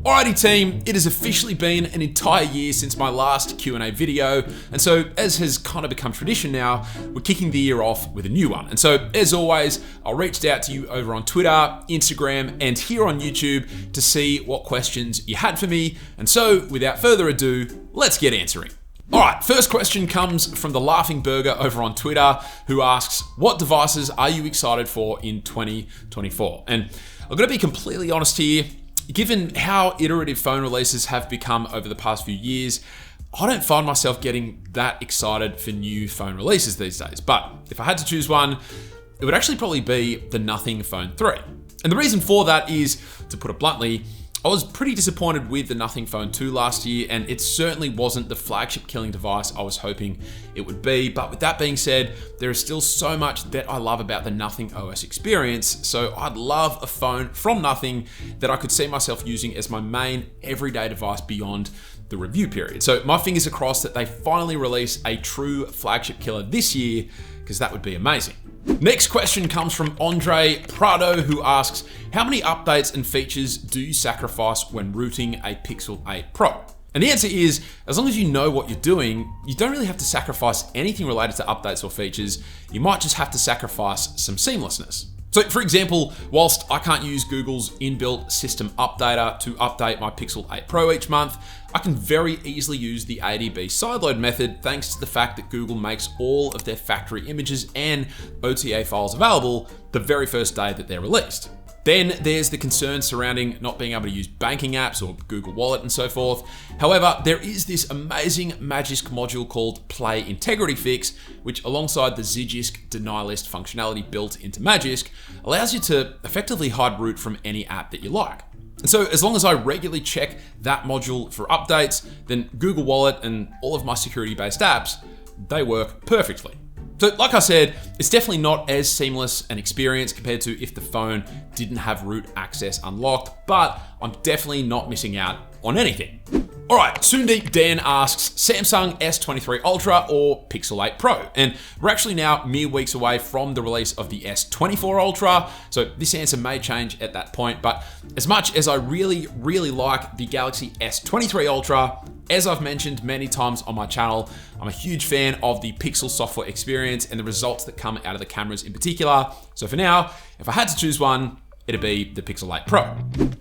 Alrighty team, it has officially been an entire year since my last Q&A video, and so as has kind of become tradition now, we're kicking the year off with a new one. And so as always, I reached out to you over on Twitter, Instagram, and here on YouTube to see what questions you had for me. And so without further ado, let's get answering. Alright, first question comes from the Laughing Burger over on Twitter, who asks, what devices are you excited for in 2024? And I'm gonna be completely honest here. Given how iterative phone releases have become over the past few years, I don't find myself getting that excited for new phone releases these days. But if I had to choose one, it would actually probably be the Nothing Phone 3. And the reason for that is, to put it bluntly, I was pretty disappointed with the Nothing Phone 2 last year, and it certainly wasn't the flagship killing device I was hoping it would be. But with that being said, there is still so much that I love about the Nothing OS experience, so I'd love a phone from Nothing that I could see myself using as my main everyday device beyond the review period. So my fingers are crossed that they finally release a true flagship killer this year, because that would be amazing. Next question comes from Andre Prado, who asks, how many updates and features do you sacrifice when rooting a Pixel 8 Pro? And the answer is, as long as you know what you're doing, you don't really have to sacrifice anything related to updates or features. You might just have to sacrifice some seamlessness. So for example, whilst I can't use Google's inbuilt system updater to update my Pixel 8 Pro each month, I can very easily use the ADB sideload method thanks to the fact that Google makes all of their factory images and OTA files available the very first day that they're released. Then there's the concern surrounding not being able to use banking apps or Google Wallet and so forth. However, there is this amazing Magisk module called Play Integrity Fix, which alongside the Zygisk deny list functionality built into Magisk, allows you to effectively hide root from any app that you like. And so as long as I regularly check that module for updates, then Google Wallet and all of my security-based apps, they work perfectly. So like I said, it's definitely not as seamless an experience compared to if the phone didn't have root access unlocked, but I'm definitely not missing out on anything. All right, Soondeep Dan asks, Samsung S23 Ultra or Pixel 8 Pro? And we're actually now mere weeks away from the release of the S24 Ultra, so this answer may change at that point, but as much as I really like the Galaxy S23 Ultra, as I've mentioned many times on my channel, I'm a huge fan of the Pixel software experience and the results that come out of the cameras in particular. So for now, if I had to choose one, it'd be the Pixel 8 Pro.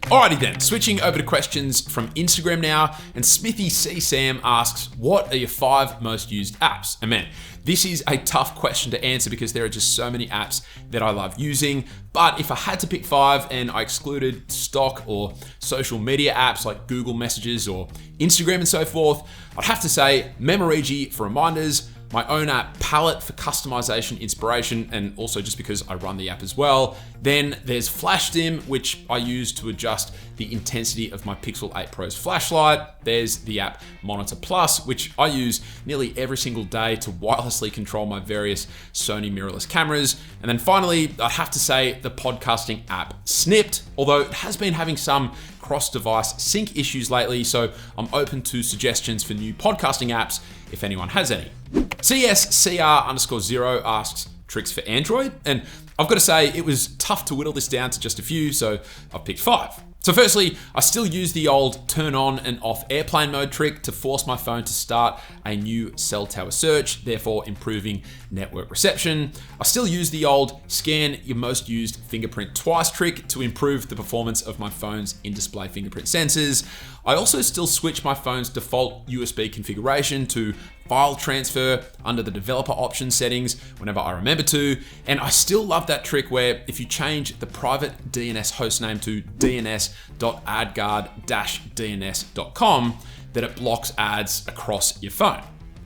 Alrighty then, switching over to questions from Instagram now, and Smithy C. Sam asks, what are your 5 most used apps? And man, this is a tough question to answer because there are just so many apps that I love using. But if I had to pick 5 and I excluded stock or social media apps like Google Messages or Instagram and so forth, I'd have to say Memorigi for reminders, my own app Palette for customization, inspiration, and also just because I run the app as well. Then there's FlashDim, which I use to adjust the intensity of my Pixel 8 Pro's flashlight. There's the app Monitor Plus, which I use nearly every single day to wirelessly control my various Sony mirrorless cameras. And then finally, I'd have to say the podcasting app Snipped, although it has been having some cross-device sync issues lately, so I'm open to suggestions for new podcasting apps if anyone has any. CSCR_0 asks, tricks for Android? And I've got to say, it was tough to whittle this down to just a few, so I've picked 5. So firstly, I still use the old turn on and off airplane mode trick to force my phone to start a new cell tower search, therefore improving network reception. I still use the old scan your most used fingerprint twice trick to improve the performance of my phone's in-display fingerprint sensors. I also still switch my phone's default USB configuration to file transfer under the developer options settings whenever I remember to. And I still love that trick where if you change the private DNS hostname to dns.adguard-dns.com, that it blocks ads across your phone.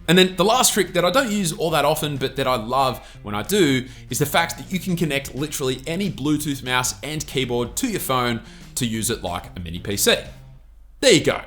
And then the last trick that I don't use all that often, but that I love when I do, is the fact that you can connect literally any Bluetooth mouse and keyboard to your phone to use it like a mini PC. There you go.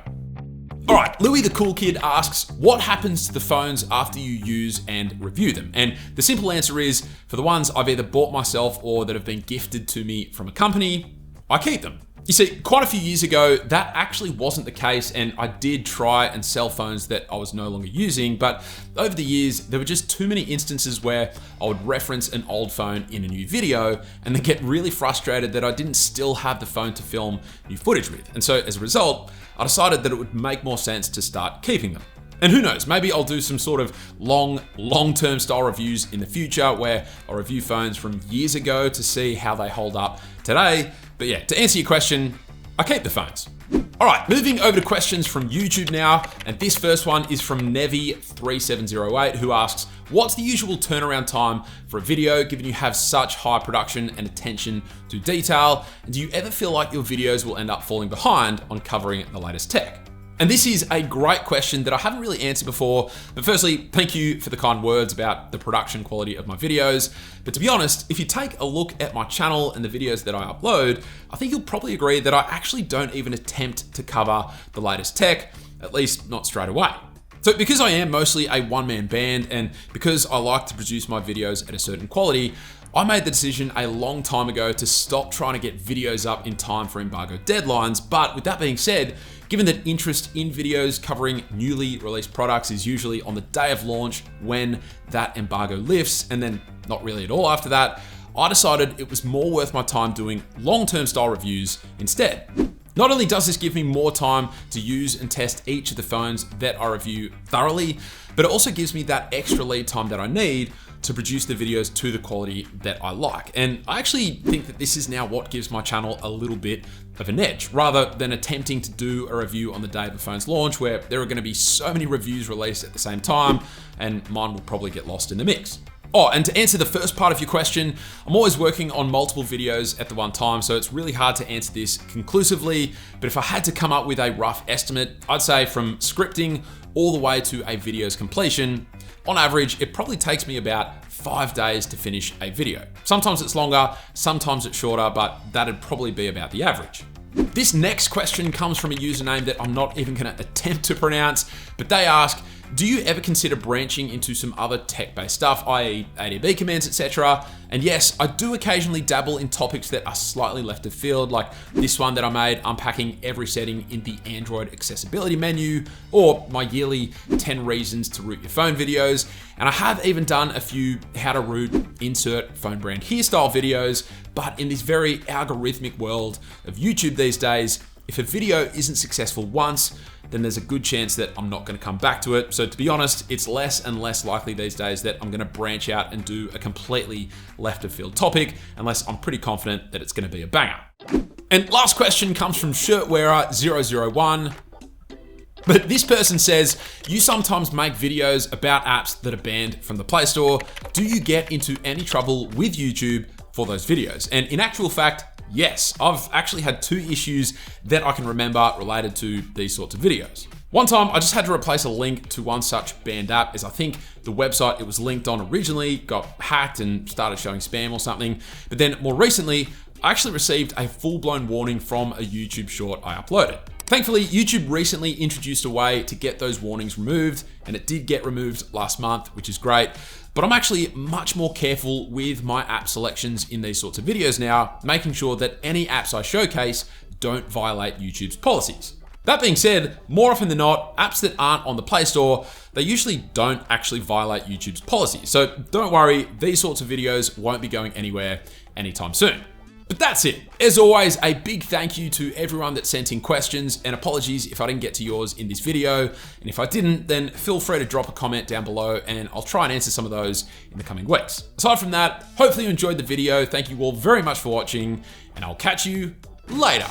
All right, Louis the Cool Kid asks, what happens to the phones after you use and review them? And the simple answer is, for the ones I've either bought myself or that have been gifted to me from a company, I keep them. You see, quite a few years ago, that actually wasn't the case, and I did try and sell phones that I was no longer using, but over the years, there were just too many instances where I would reference an old phone in a new video and then get really frustrated that I didn't still have the phone to film new footage with. And so as a result, I decided that it would make more sense to start keeping them. And who knows, maybe I'll do some sort of long-term style reviews in the future where I'll review phones from years ago to see how they hold up today. But yeah, to answer your question, I keep the phones. All right, moving over to questions from YouTube now. And this first one is from Nevi3708, who asks, what's the usual turnaround time for a video given you have such high production and attention to detail? And do you ever feel like your videos will end up falling behind on covering the latest tech? And this is a great question that I haven't really answered before, but firstly, thank you for the kind words about the production quality of my videos. But to be honest, if you take a look at my channel and the videos that I upload, I think you'll probably agree that I actually don't even attempt to cover the latest tech, at least not straight away. So because I am mostly a one-man band and because I like to produce my videos at a certain quality, I made the decision a long time ago to stop trying to get videos up in time for embargo deadlines. But with that being said, given that interest in videos covering newly released products is usually on the day of launch when that embargo lifts, and then not really at all after that, I decided it was more worth my time doing long-term style reviews instead. Not only does this give me more time to use and test each of the phones that I review thoroughly, but it also gives me that extra lead time that I need to produce the videos to the quality that I like. And I actually think that this is now what gives my channel a little bit of an edge, rather than attempting to do a review on the day of the phone's launch where there are gonna be so many reviews released at the same time and mine will probably get lost in the mix. Oh, and to answer the first part of your question, I'm always working on multiple videos at the one time, so it's really hard to answer this conclusively, but if I had to come up with a rough estimate, I'd say from scripting all the way to a video's completion, on average, it probably takes me about 5 days to finish a video. Sometimes it's longer, sometimes it's shorter, but that'd probably be about the average. This next question comes from a username that I'm not even gonna attempt to pronounce, but they ask, do you ever consider branching into some other tech-based stuff, i.e. ADB commands, etc.? And yes, I do occasionally dabble in topics that are slightly left of field, like this one that I made unpacking every setting in the Android accessibility menu, or my yearly 10 reasons to root your phone videos. And I have even done a few how to root insert phone brand here style videos, but in this very algorithmic world of YouTube these days, if a video isn't successful once, then there's a good chance that I'm not gonna come back to it. So to be honest, it's less and less likely these days that I'm gonna branch out and do a completely left of field topic, unless I'm pretty confident that it's gonna be a banger. And last question comes from Shirtwearer001. But this person says, you sometimes make videos about apps that are banned from the Play Store. Do you get into any trouble with YouTube for those videos? And in actual fact, yes, I've actually had 2 issues that I can remember related to these sorts of videos. One time, I just had to replace a link to one such banned app, as I think the website it was linked on originally got hacked and started showing spam or something. But then more recently, I actually received a full-blown warning from a YouTube short I uploaded. Thankfully, YouTube recently introduced a way to get those warnings removed, and it did get removed last month, which is great. But I'm actually much more careful with my app selections in these sorts of videos now, making sure that any apps I showcase don't violate YouTube's policies. That being said, more often than not, apps that aren't on the Play Store, they usually don't actually violate YouTube's policies. So don't worry, these sorts of videos won't be going anywhere anytime soon. But that's it. As always, a big thank you to everyone that sent in questions, and apologies if I didn't get to yours in this video. And if I didn't, then feel free to drop a comment down below and I'll try and answer some of those in the coming weeks. Aside from that, hopefully you enjoyed the video. Thank you all very much for watching, and I'll catch you later.